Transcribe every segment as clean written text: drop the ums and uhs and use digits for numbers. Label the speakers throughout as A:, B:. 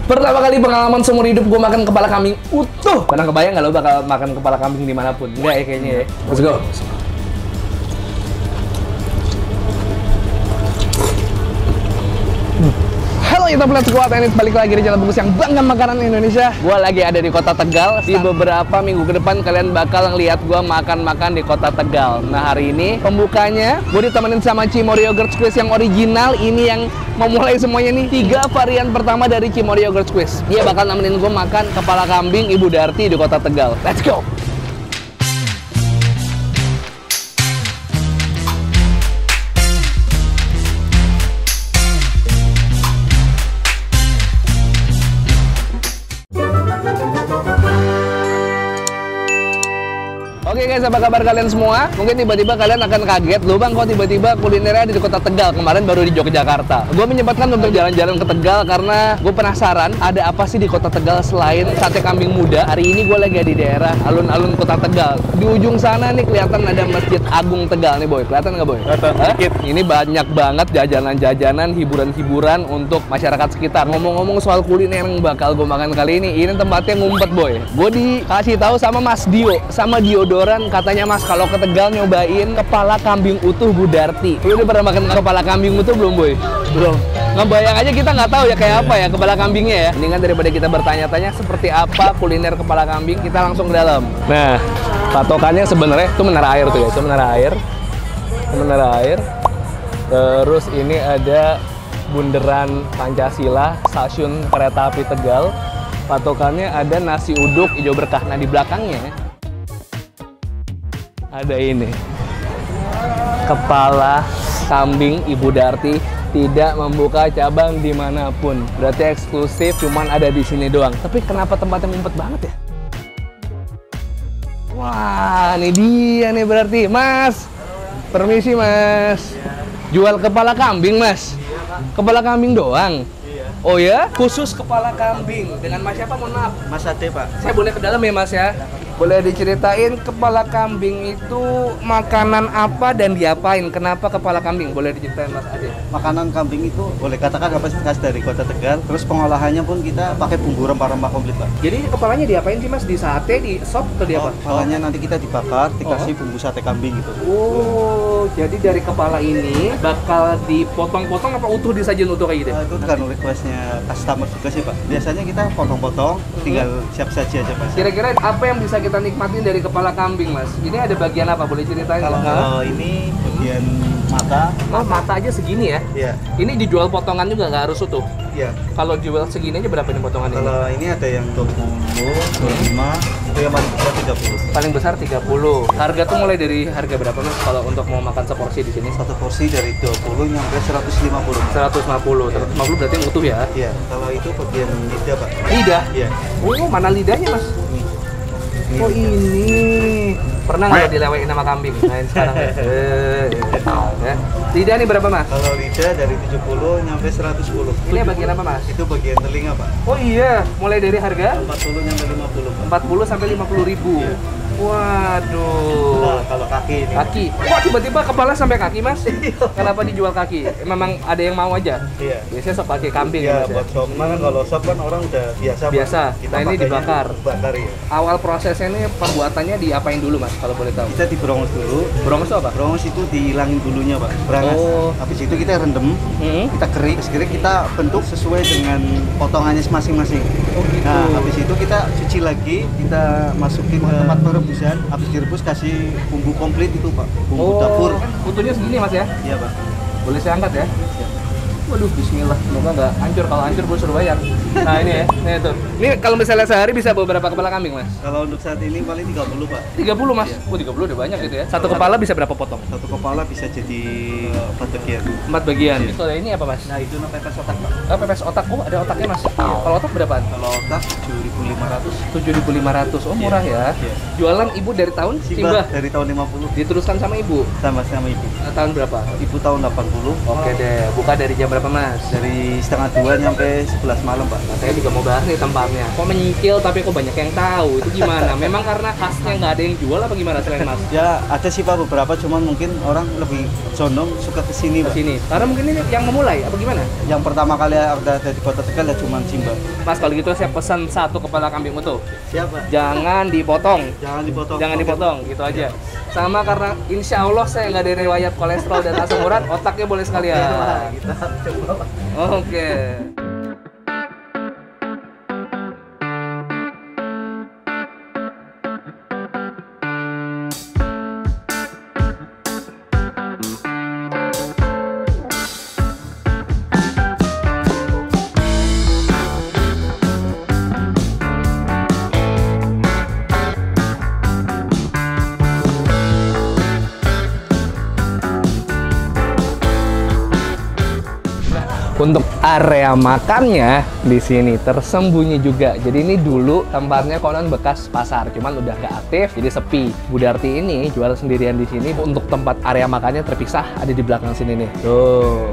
A: Pertama kali pengalaman seumur hidup gue makan kepala kambing utuh. Pernah kebayang nggak lo bakal makan kepala kambing dimanapun? Enggak ya kayaknya ya. Let's go. Halo YouTube Let's Go Tenis, balik lagi di channel Bungkus yang bangga makanan Indonesia. Gua lagi ada di kota Tegal. Di beberapa minggu ke depan kalian bakal ngeliat gua makan-makan di kota Tegal. Nah hari ini pembukanya gue ditemenin sama Cimory Yogurt Squeeze yang original. Ini yang memulai semuanya nih. 3 varian pertama dari Cimory Yogurt Squeeze. Dia bakal nemenin gue makan kepala kambing Ibu Darti di kota Tegal. Let's go. Oke guys, apa kabar kalian semua? Mungkin tiba-tiba kalian akan kaget, loh bang kok tiba-tiba kulinernya ada di kota Tegal, kemarin baru di Yogyakarta. Gue menyempatkan untuk jalan-jalan ke Tegal karena gue penasaran ada apa sih di kota Tegal selain sate kambing muda. Hari ini gue lagi di daerah alun-alun kota Tegal. Di ujung sana nih kelihatan ada Masjid Agung Tegal nih boy, kelihatan nggak boy?
B: Kelihatan sedikit.
A: Ini banyak banget jajanan-jajanan, hiburan-hiburan untuk masyarakat sekitar. Ngomong-ngomong soal kuliner yang bakal gue makan kali ini tempatnya ngumpet boy. Gue dikasih tahu sama Mas Dio, sama Diodoran, katanya Mas kalau ke Tegal nyobain kepala kambing utuh Bu Darti. Lu udah pernah makan kepala kambing utuh belum boy? Belum. Ngebayang aja kita nggak tahu ya kayak apa ya kepala kambingnya ya. Mendingan daripada kita bertanya-tanya seperti apa kuliner kepala kambing, kita langsung ke dalam. Nah, patokannya sebenarnya itu menara air tuh ya, itu menara air. Menara air. Terus ini ada Bundaran Pancasila, stasiun kereta api Tegal. Patokannya ada nasi uduk hijau berkah. Nah di belakangnya ada ini kepala kambing Ibu Darti, tidak membuka cabang dimanapun, berarti eksklusif cuman ada di sini doang. Tapi kenapa tempatnya ngumpet banget ya? Wah ini dia nih berarti. Mas, permisi mas, jual kepala kambing mas? Kepala kambing doang? Oh ya? Khusus kepala kambing. Dengan mas siapa? Mohon maaf.
B: Mas Ade, Pak.
A: Saya boleh ke dalam ya mas ya? Boleh diceritain kepala kambing itu makanan apa dan diapain? Kenapa kepala kambing? Boleh diceritain mas Ade?
B: Makanan kambing itu boleh katakan khas dari kota Tegal. Terus pengolahannya pun kita pakai bumbu rempah-rempah komplit, Pak.
A: Jadi kepalanya diapain sih mas? Di sate, di sop atau di apa?
B: Kepalanya nanti kita dibakar, dikasih bumbu sate kambing gitu.
A: Oh, jadi dari kepala ini bakal dipotong-potong apa utuh disajin utuh kayak gitu?
B: Itu kan requestnya customer juga sih, Pak. Biasanya kita potong-potong, tinggal siap saji aja, Mas.
A: Kira-kira apa yang bisa kita nikmatin dari kepala kambing, Mas? Ini ada bagian apa? Boleh ceritain?
B: Kalau ini bagian mata.
A: Oh, mata aja segini ya?
B: Iya.
A: Ini dijual potongan juga, nggak harus utuh?
B: Iya.
A: Kalau jual segini aja berapa nih potongan ini?
B: Kalau ini ada yang 20, 25, itu yang paling besar 30.
A: Paling besar 30. Harga tuh mulai dari harga berapa, Mas? Kalau untuk mau makan seporsi di sini?
B: Satu porsi dari 20 nyampe 150.
A: 150. 150 berarti yang utuh ya?
B: Iya. Kalau itu bagian lidah, Pak.
A: Lidah?
B: Iya.
A: Oh, mana lidahnya, Mas?
B: Ini.
A: Oh ini pernah nggak dilewain sama kambing? Nah ini sekarang ya. Ya. Lidah nih berapa mas?
B: Kalau lidah dari 70 nyampe 110.
A: Ini bagian apa mas?
B: Itu bagian telinga pak.
A: Oh iya, mulai dari harga
B: 40 nyampe 50 pak.
A: 40 sampai 50 ribu.
B: Iya.
A: Waduh.
B: Nah kalau kaki ini.
A: Kaki. Kok tiba-tiba kepala sampai kaki mas? Kenapa dijual kaki? Memang ada yang mau aja?
B: Iya.
A: Biasanya sop pakai kambing.
B: Iya
A: ya, mas,
B: buat sop. Kan kalau sop kan orang udah biasa.
A: Biasa.
B: Pak. Kita
A: Nah ini dibakar.
B: Bakar ya.
A: Awal prosesnya ini pembuatannya diapain dulu mas? Kalau boleh tahu.
B: Kita diberongos dulu.
A: Berongos itu apa?
B: Berongos itu dihilangin bulunya pak. Berangas.
A: Oh.
B: Habis itu kita rendem. Kita kering. Terus kita bentuk sesuai dengan potongannya masing-masing.
A: Oh gitu.
B: Nah habis itu kita cuci lagi. Kita masukin ke tempat perebusan. Habis direbus kasih bumbu komplit itu pak. Bumbu dapur.
A: Utuhnya segini mas ya?
B: Iya pak.
A: Boleh saya angkat ya? Waduh, bismillah. Semoga nggak hancur. Kalau hancur gue suruh bayar. Nah ini ya, ini tuh. Ini kalau misalnya sehari bisa bawa berapa kepala kambing mas?
B: Kalau untuk saat ini paling 30 pak.
A: 30 mas?
B: Iya.
A: Oh 30 udah banyak gitu ya. Satu kepala bisa berapa potong?
B: Satu kepala bisa jadi 4 bagian.
A: 4 bagian.
B: Iya.
A: Kalau ini apa mas?
B: Nah itu pepes otak pak.
A: Oh, pepes otak. Oh ada otaknya mas? Kalau otak berapaan?
B: Kalau otak 7.500.
A: 7.500. Oh murah ya.
B: Iya.
A: Jualan ibu dari tahun?
B: Simbah dari tahun 50.
A: Diteruskan sama ibu?
B: Sama ibu.
A: Tahun berapa?
B: Ibu tahun 80.
A: Oke deh. Buka dari jam berapa berapa Mas?
B: Dari setengah 2 sampai 11 malam Pak.
A: Nah, saya juga mau bahas nih tempatnya. Kok menyicil tapi kok banyak yang tahu? Itu gimana? Memang karena khasnya nggak ada yang jual apa gimana selain Mas?
B: Ya ada sih Pak beberapa, cuman mungkin orang lebih condong suka ke sini Pak.
A: Ke sini. Karena mungkin ini yang memulai apa gimana?
B: Yang pertama kali ada di Kota Tegal ya cuman Simba.
A: Mas kalau gitu saya pesan 1 kepala kambing utuh.
B: Siapa?
A: Jangan dipotong.
B: Jangan dipotong.
A: Jangan dipotong, gitu aja. Sama karena insya Allah saya nggak ada riwayat kolesterol dan asam urat, otaknya boleh sekalian.
B: Kita coba Pak.
A: Oke. Untuk area makannya di sini tersembunyi juga. Jadi ini dulu tempatnya konon bekas pasar, cuman udah nggak aktif, jadi sepi. Budarti ini jual sendirian di sini. Untuk tempat area makannya terpisah, ada di belakang sini nih. Tuh.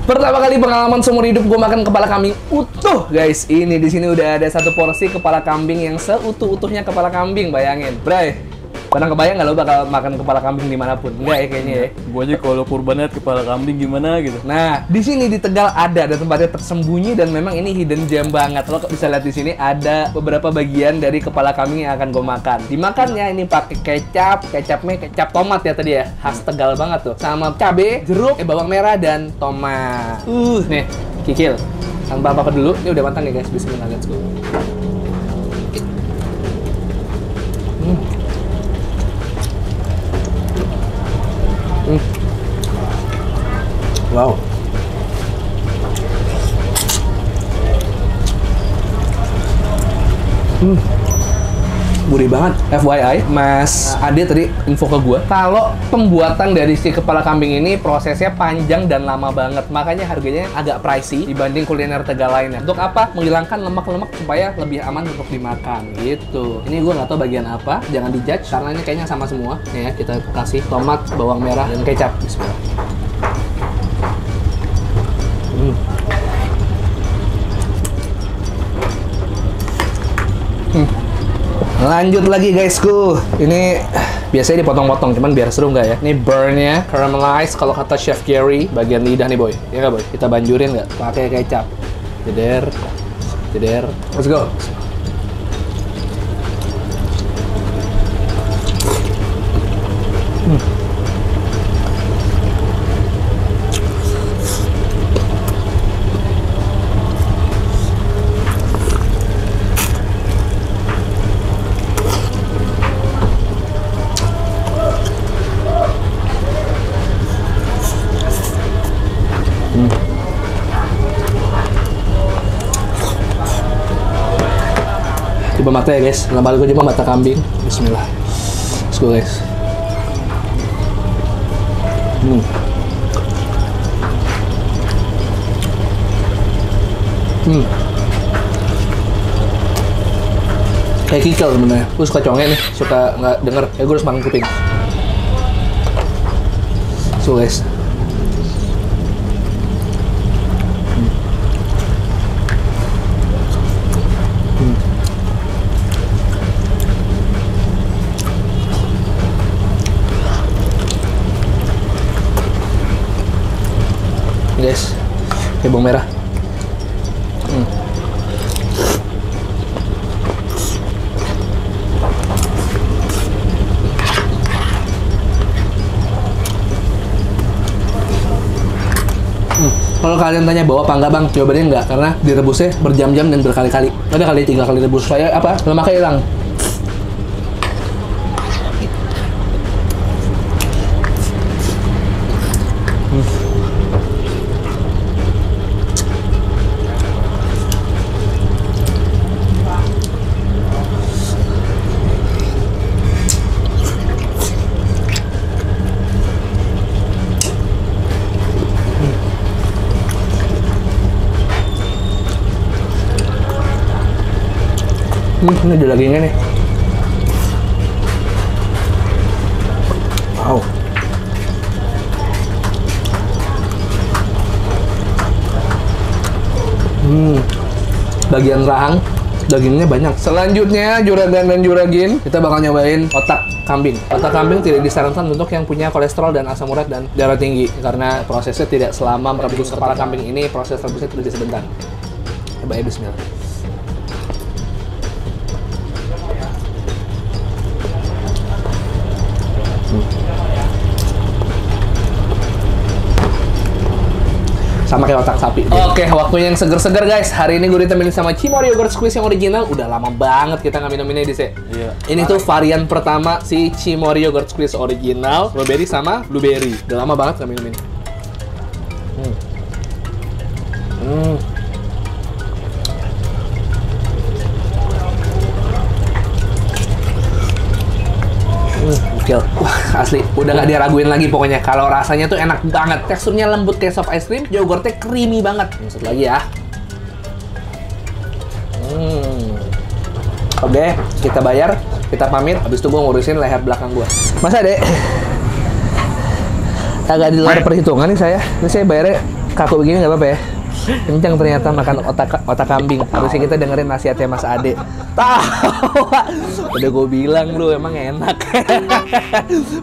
A: Pertama kali pengalaman seumur hidup gue makan kepala kambing utuh, guys. Ini di sini udah ada 1 porsi kepala kambing yang seutuh-utuhnya kepala kambing, bayangin. Bray, pernah kebayang nggak lo bakal makan kepala kambing dimanapun? Enggak ya kayaknya ya.
C: Gue aja kalau kurban liat kepala kambing gimana gitu.
A: Nah, di sini di Tegal ada tempatnya tersembunyi dan memang ini hidden gem banget. Lo bisa lihat di sini ada beberapa bagian dari kepala kambing yang akan gue makan. Dimakannya ini pakai kecapnya kecap tomat ya tadi ya, khas Tegal banget tuh. Sama cabe, jeruk, bawang merah dan tomat. Nih, kikil. Tanpa apa-apa dulu. Ini udah matang ya guys. Bismillah, let's go. Wow. Gurih banget. FYI, Mas Ade tadi info ke gue kalau pembuatan dari si kepala kambing ini prosesnya panjang dan lama banget, makanya harganya agak pricey dibanding kuliner Tegal lainnya. Untuk apa? Menghilangkan lemak-lemak supaya lebih aman untuk dimakan gitu. Ini gue nggak tahu bagian apa, jangan dijudge karena ini kayaknya sama semua. Nih ya, kita kasih tomat, bawang merah, dan kecap. Bismillah. Lanjut lagi guysku. Ini biasanya dipotong-potong, cuman biar seru nggak ya? Ini burnnya caramelize kalau kata Chef Gary, bagian lidah nih boy. Ya nggak boy? Kita banjurin nggak? Pakai kecap. Jeder, jeder. Let's go. Coba mata ya guys, nambah gue coba mata kambing. Bismillah. Let's go guys. Kayak kikil sebenarnya. Gue suka conge nih, suka nggak denger. Ya gue harus makan kuping. So guys. Guys, kayak bawang merah. Kalau kalian tanya bawa apa enggak bang, jawabannya enggak, karena direbusnya berjam-jam dan berkali-kali. Ada kali 3 kali rebus, saya apa? Lemaknya hilang. Ini ada dagingnya nih. Wow. Bagian rahang dagingnya banyak. Selanjutnya juragan dan juragin, kita bakal nyobain otak kambing. Otak kambing tidak disarankan untuk yang punya kolesterol dan asam urat dan darah tinggi karena prosesnya tidak selama merebus kepala kambing ini, proses rebusnya terjadi sebentar. Coba ya, bismillah. Sama kayak otak sapi. Oke, waktunya yang seger-seger guys. Hari ini gue ditemenin sama Cimory Yogurt Squeeze yang original. Udah lama banget kita nggak minum ini di sini.
C: Iya.
A: Ini tuh varian pertama si Cimory Yogurt Squeeze original, strawberry sama blueberry. Udah lama banget nggak minum ini. Gokil. Wah, asli. Udah nggak diraguin lagi pokoknya. Kalau rasanya tuh enak banget. Teksturnya lembut kayak soft ice cream. Yogurtnya creamy banget. Maksud lagi ya. Oke, kita bayar. Kita pamit. Habis itu gue ngurusin leher belakang gue. Masa deh? Agak di luar perhitungan nih saya. Ini saya bayarnya kaku begini nggak apa-apa ya? Kencang ternyata makan otak kambing. Harusnya kita dengerin nasihatnya Mas Ade. Tahu. Udah gue bilang bro, emang enak.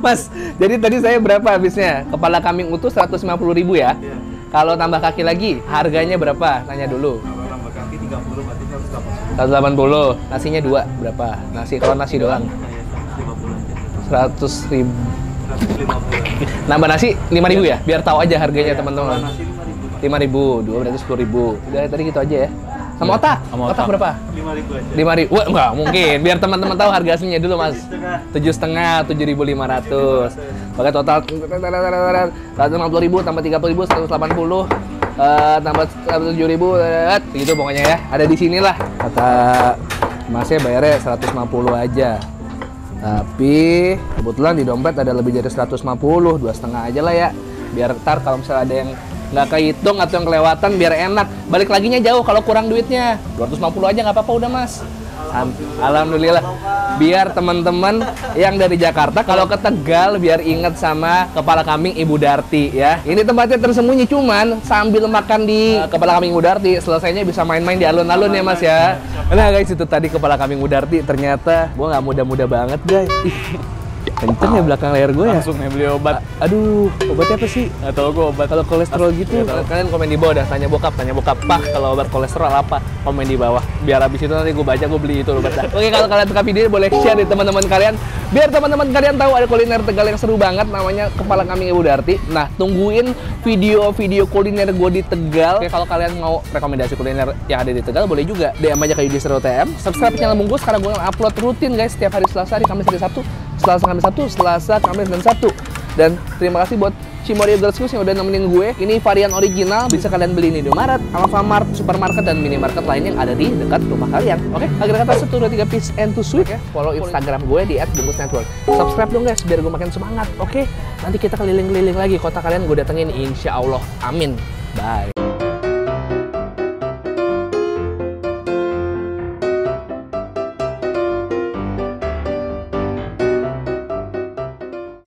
A: Mas, jadi tadi saya berapa habisnya? Kepala kambing utuh 150.000 ya?
B: Iya.
A: Kalau tambah kaki lagi, harganya berapa? Tanya dulu.
B: Kalau nambah kaki 30 berarti
A: 180. Nasinya 2 berapa? Kalau nasi doang
B: 150 aja.
A: 100.000.
B: 150.
A: Nambah nasi 5.000 ya? Biar tahu aja harganya teman-teman.
B: Nasi 5.000.
A: 5.000, 2 berarti 10.000. Udah tadi gitu aja ya. Sama otak?
C: Sama
A: Otak
C: otak.
A: berapa?
B: 5.000 aja.
A: 5.000. Wah, enggak mungkin. Biar teman-teman tahu harga aslinya dulu, Mas. 7,5, 7.500. Pakai total 150.000 tambah 30.000 180. Tambah 7.000 gitu pokoknya ya. Ada di sinilah. Kata Masnya bayarnya 150 aja. Tapi kebetulan di dompet ada lebih dari 150, 2,5 aja lah ya. Biar ntar kalau misalnya ada yang nggak kehitung atau yang kelewatan biar enak. Balik laginya jauh kalau kurang duitnya. 250 aja nggak apa-apa udah Mas. Alhamdulillah. Biar teman-teman yang dari Jakarta kalau ke Tegal biar inget sama kepala kambing Ibu Darti ya. Ini tempatnya tersembunyi cuman sambil makan di kepala kambing Ibu Darti selesainya bisa main-main di alun-alun ya Mas ya. Nah guys, itu tadi kepala kambing Ibu Darti. Ternyata gua nggak muda-muda banget guys. Kenceng ya belakang leher gue ya.
C: Langsung nih beli obat.
A: Aduh, obatnya apa sih?
C: Nggak tahu gue obat.
A: Kalau kolesterol gitu, kalian komen di bawah dah. Tanya bokap, Pak, kalau obat kolesterol apa? Komen di bawah. Biar habis itu nanti gue baca, gue beli itu obatnya. Oke, kalau kalian suka video boleh share di teman-teman kalian. Biar teman-teman kalian tahu ada kuliner Tegal yang seru banget, namanya Kepala Kambing Ibu Darti. Nah, tungguin video-video kuliner gue di Tegal. Oke, kalau kalian mau rekomendasi kuliner yang ada di Tegal, boleh juga DM aja ke Yudhistira TM. Subscribe channel Bungkus karena gue upload rutin guys setiap hari Selasa, hari Kamis, hari Sabtu. Selasa, Kamis, dan Sabtu. Dan terima kasih buat Cimory Yogurt Squeeze yang udah nemenin gue. Ini varian original, bisa kalian beli di Indomaret, Alfamart, supermarket, dan minimarket lain yang ada di dekat rumah kalian. Oke, akhir kata 1, 2, 3, peace and to sweet ya. Follow Instagram gue di @bungkusnetwork. Subscribe dong guys, biar gue makin semangat. Oke, nanti kita keliling-keliling lagi kota kalian gue datengin, insya Allah. Amin. Bye.